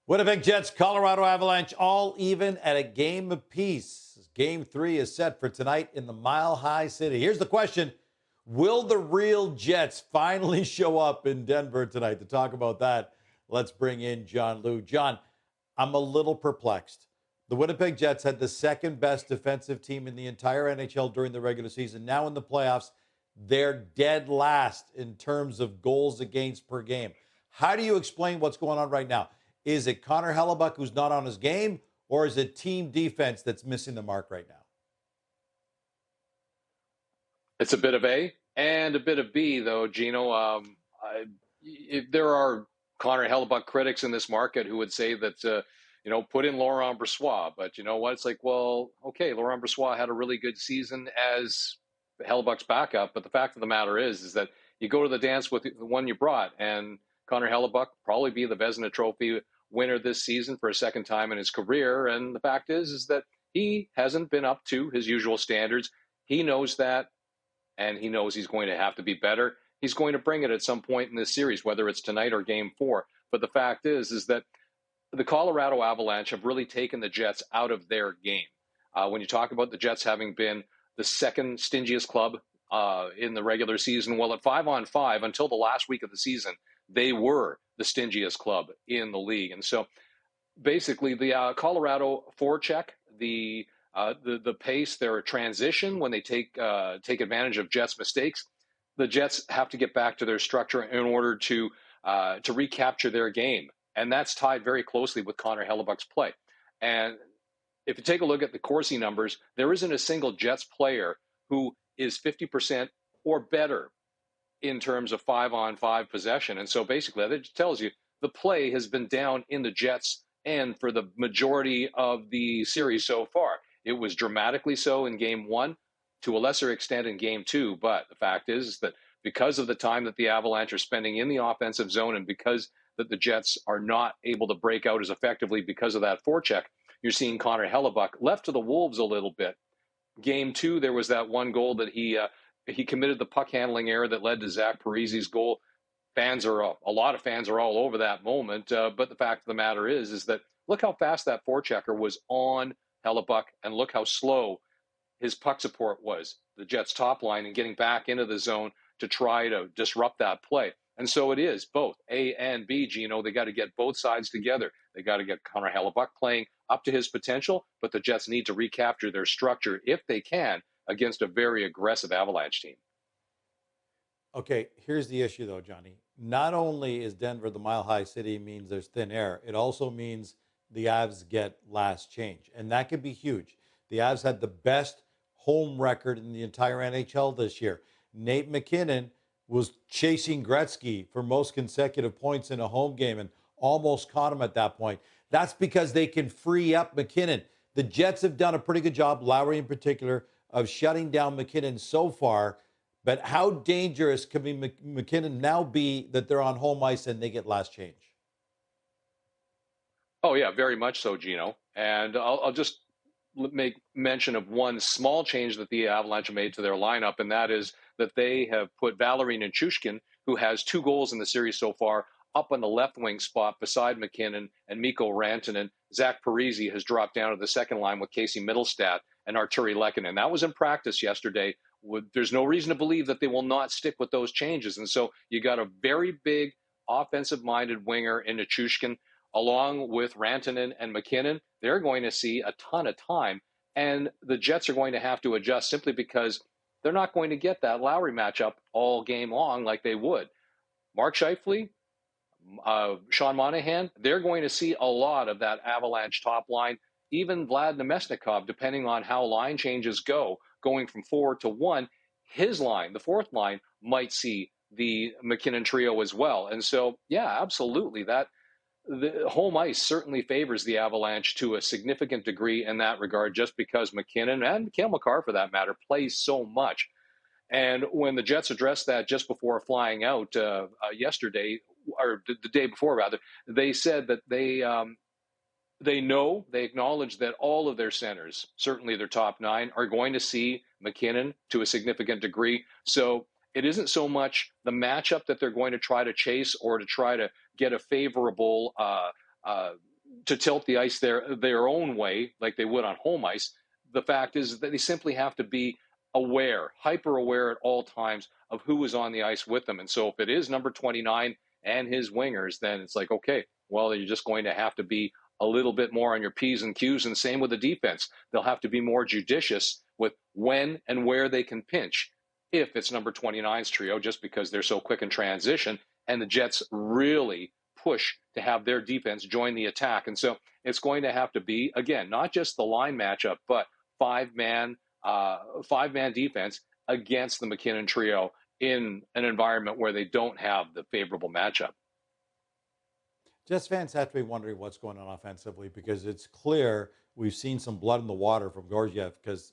Winnipeg Jets, Colorado Avalanche, all even at a game apiece. Game 3 is set for tonight in the Mile High City. Here's the question. Will the real Jets finally show up in Denver tonight? To talk about that, let's bring in John Liu. John, I'm a little perplexed. The Winnipeg Jets had the second best defensive team in the entire NHL during the regular season. Now in the playoffs, they're dead last in terms of goals against per game. How do you explain what's going on right now? Is it Connor Hellebuck who's not on his game, or is it team defense that's missing the mark right now? It's a bit of A and a bit of B, though, Gino. There are Connor Hellebuck critics in this market who would say that, put in Laurent Brossoit. But you know what? It's like, well, okay, Laurent Brossoit had a really good season as Hellebuck's backup. But the fact of the matter is that you go to the dance with the one you brought. And Connor Hellebuck probably be the Vezina Trophy winner this season for a second time in his career. And the fact is that he hasn't been up to his usual standards. He knows that. And he knows he's going to have to be better. He's going to bring it at some point in this series, whether it's tonight or game 4. But the fact is that the Colorado Avalanche have really taken the Jets out of their game. When you talk about the Jets having been the second stingiest club in the regular season, well, at 5-on-5, until the last week of the season, they were the stingiest club in the league. And so basically the Colorado forecheck, the pace, their transition when they take advantage of Jets' mistakes, the Jets have to get back to their structure in order to recapture their game, and that's tied very closely with Connor Hellebuck's play. And if you take a look at the Corsi numbers, there isn't a single Jets player who is 50% or better in terms of 5-on-5 possession. And so basically that just tells you the play has been down in the Jets and for the majority of the series so far. It was dramatically so in game 1, to a lesser extent in game 2. But the fact is that because of the time that the Avalanche are spending in the offensive zone and because that the Jets are not able to break out as effectively because of that forecheck, you're seeing Connor Hellebuck left to the Wolves a little bit. Game 2, there was that one goal that he committed the puck handling error that led to Zach Parise's goal. A lot of fans are all over that moment. But the fact of the matter is that look how fast that forechecker was on Hellebuck, and look how slow his puck support was, the Jets' top line, and getting back into the zone to try to disrupt that play. And so it is both A and B, Gino. They got to get both sides together. They got to get Connor Hellebuck playing up to his potential, but the Jets need to recapture their structure, if they can, against a very aggressive Avalanche team. Okay, here's the issue, though, Johnny. Not only is Denver the Mile High City means there's thin air, it also means the Avs get last change. And that could be huge. The Avs had the best home record in the entire NHL this year. Nate McKinnon was chasing Gretzky for most consecutive points in a home game and almost caught him at that point. That's because they can free up McKinnon. The Jets have done a pretty good job, Lowry in particular, of shutting down McKinnon so far. But how dangerous can McKinnon now be that they're on home ice and they get last change? Oh, yeah, very much so, Gino. And I'll just make mention of one small change that the Avalanche made to their lineup, and that is that they have put Valeri Nichushkin, who has 2 goals in the series so far, up on the left wing spot beside McKinnon and Mikko Rantanen. Zach Parise has dropped down to the second line with Casey Middlestat and Arturi Lehkonen. That was in practice yesterday. There's no reason to believe that they will not stick with those changes. And so you got a very big offensive-minded winger in Nichushkin, along with Rantanen and McKinnon. They're going to see a ton of time. And the Jets are going to have to adjust simply because they're not going to get that Lowry matchup all game long like they would. Mark Scheifele, Sean Monahan, they're going to see a lot of that Avalanche top line. Even Vlad Nemesnikov, depending on how line changes go, going from 4 to 1, his line, the fourth line, might see the McKinnon trio as well. And so, yeah, absolutely. The home ice certainly favors the Avalanche to a significant degree in that regard, just because McKinnon and Cale Makar, for that matter, plays so much. And when the Jets addressed that just before flying out yesterday, or the day before rather, they said that they acknowledge that all of their centers, certainly their top 9, are going to see McKinnon to a significant degree. So it isn't so much the matchup that they're going to try to chase or to try to get a favorable to tilt the ice their own way, like they would on home ice. The fact is that they simply have to be aware, hyper aware at all times of who is on the ice with them. And so if it is number 29 and his wingers, then it's like, okay, well, you're just going to have to be a little bit more on your P's and Q's. And same with the defense. They'll have to be more judicious with when and where they can pinch if it's number 29's trio, just because they're so quick in transition. And the Jets really push to have their defense join the attack. And so it's going to have to be, again, not just the line matchup, but five-man defense against the McKinnon trio in an environment where they don't have the favorable matchup. Jets fans have to be wondering what's going on offensively, because it's clear we've seen some blood in the water from Gorgiev, because,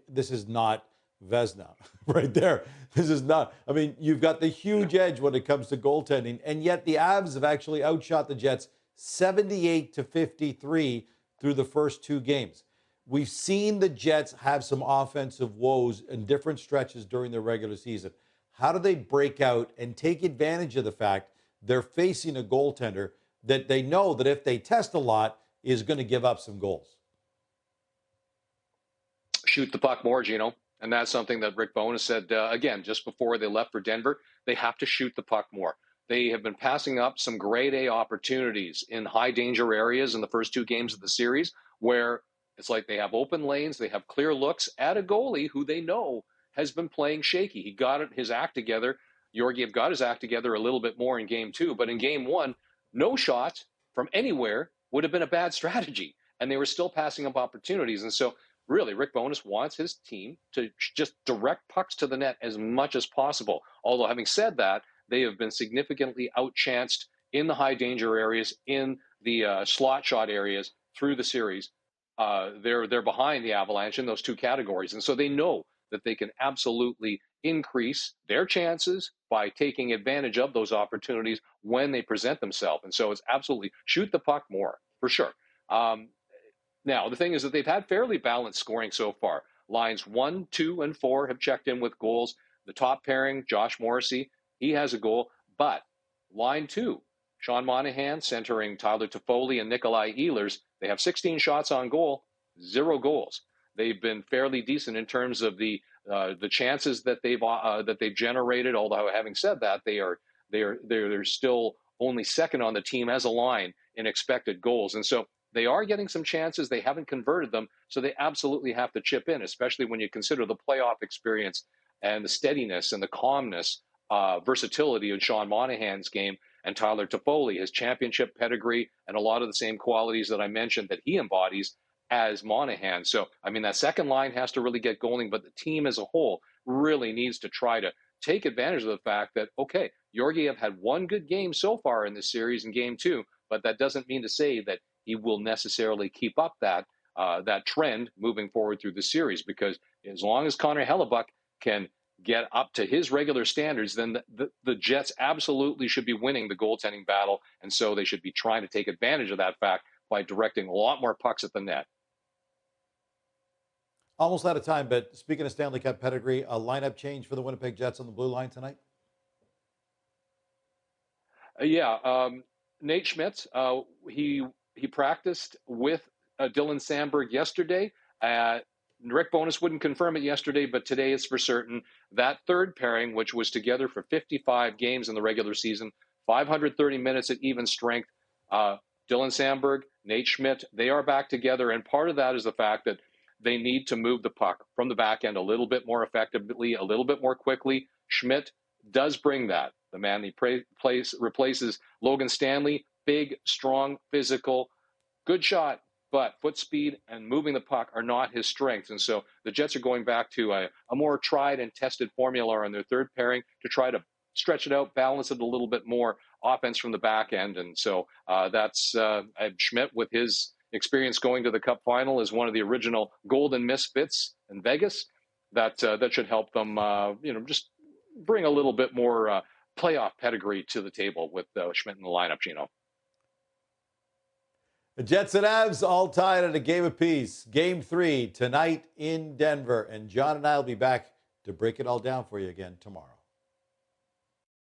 this is not Vezina right there. This is not, I mean, you've got the huge edge when it comes to goaltending, and yet the Avs have actually outshot the Jets 78-53 through the first two games. We've seen the Jets have some offensive woes in different stretches during the regular season. How do they break out and take advantage of the fact they're facing a goaltender that they know that if they test a lot is going to give up some goals? Shoot the puck more, Gino. And that's something that Rick Bowness said, again, just before they left for Denver. They have to shoot the puck more. They have been passing up some grade A opportunities in high danger areas in the first two games of the series, where it's like they have open lanes, they have clear looks at a goalie who they know has been playing shaky. He got his act together. Georgiev got his act together a little bit more in game two, but in game one, no shots from anywhere would have been a bad strategy, and they were still passing up opportunities. And so really, Rick Bowness wants his team to just direct pucks to the net as much as possible. Although having said that, they have been significantly outchanced in the high danger areas, in the slot shot areas through the series. They're behind the Avalanche in those two categories. And so they know that they can absolutely increase their chances by taking advantage of those opportunities when they present themselves. And so it's absolutely shoot the puck more, for sure. Now, the thing is that they've had fairly balanced scoring so far. Lines 1, 2, and 4 have checked in with goals. The top pairing, Josh Morrissey, he has a goal. But line 2, Sean Monahan centering Tyler Toffoli and Nikolai Ehlers, they have 16 shots on goal, 0 goals. They've been fairly decent in terms of the chances that they've generated. Although having said that, they're still only second on the team as a line in expected goals, and so they are getting some chances. They haven't converted them, so they absolutely have to chip in, especially when you consider the playoff experience and the steadiness and the calmness, versatility of Sean Monahan's game, and Tyler Toffoli, his championship pedigree, and a lot of the same qualities that I mentioned that he embodies as Monahan. So, I mean, that second line has to really get going, but the team as a whole really needs to try to take advantage of the fact that, okay, Georgiev had one good game so far in this series in game two, but that doesn't mean to say that he will necessarily keep up that trend moving forward through the series, because as long as Connor Hellebuyck can get up to his regular standards, then the Jets absolutely should be winning the goaltending battle, and so they should be trying to take advantage of that fact by directing a lot more pucks at the net. Almost out of time, but speaking of Stanley Cup pedigree, a lineup change for the Winnipeg Jets on the blue line tonight? Nate Schmidt, he practiced with Dylan Sandberg yesterday. Rick Bowness wouldn't confirm it yesterday, but today it's for certain. That third pairing, which was together for 55 games in the regular season, 530 minutes at even strength, Dylan Sandberg, Nate Schmidt, they are back together. And part of that is the fact that they need to move the puck from the back end a little bit more effectively, a little bit more quickly. Schmidt does bring that. The man he replaces Logan Stanley, big, strong, physical, good shot, but foot speed and moving the puck are not his strengths. And so the Jets are going back to a more tried and tested formula on their third pairing to try to stretch it out, balance it a little bit more, offense from the back end. And so that's Schmidt, with his experience going to the Cup final as one of the original Golden Misfits in Vegas. That should help them, just bring a little bit more playoff pedigree to the table with Schmidt in the lineup, Gino. The Jets and Avs all tied at a game apiece. Game 3 tonight in Denver. And John and I will be back to break it all down for you again tomorrow.